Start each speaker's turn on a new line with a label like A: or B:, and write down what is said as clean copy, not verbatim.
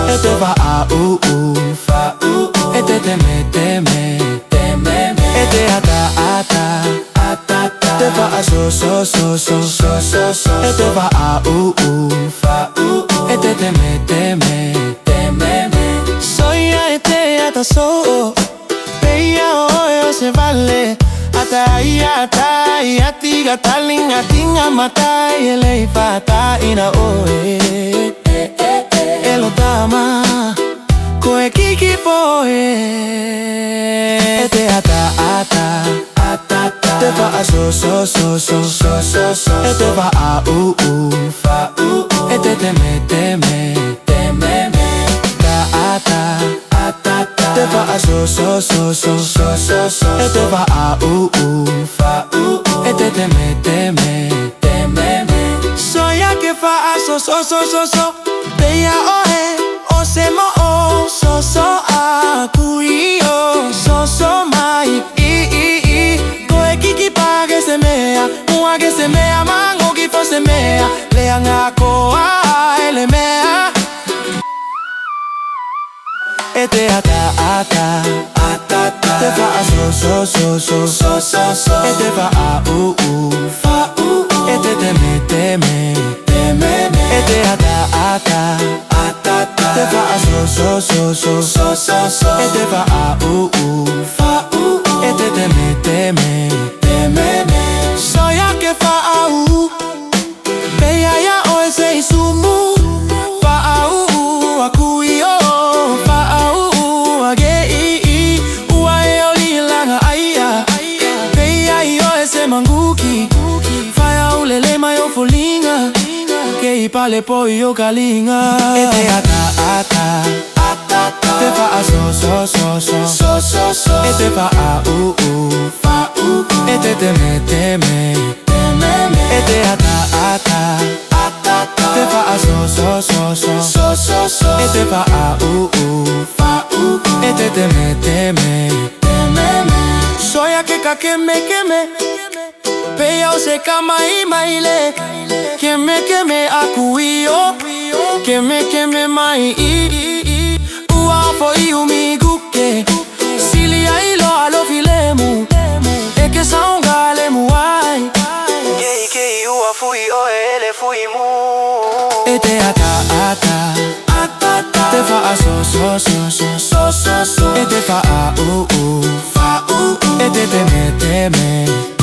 A: E te fa a e te me e te ata te fa a e te fa a e te me soya e te ata so peya o se vale ata ia tiga talinga tinga mata ele fata ina oe elo dama koe kiki poe e te ata te fa a e te fa a e te me te fa a e te fa a e te me soya que fa a peya o se mo a kuio mai koe kiki pa que se mea mua que se mea mango que fo se mea leanga koa ele mea e te ata te fa a e te fa a e te me e te ata te fa a e te fa a e te me soya que fa a peya ya o ese isumu fa a kuio fa a gei ua e oli langa aia peya yo ese manguki fa a ulele mai o folinga que i pale poi o kalinga e te ata te fa a e te fa a e te me e te ata te fa a e te fa a e te me soya que me peya o se kama i maile que me a kuio que me mai ua fo i umiguke silia ilo alo filemu e que saunga le muai que ua fui o ele fui mu e te ata te fa a e te fa a e te me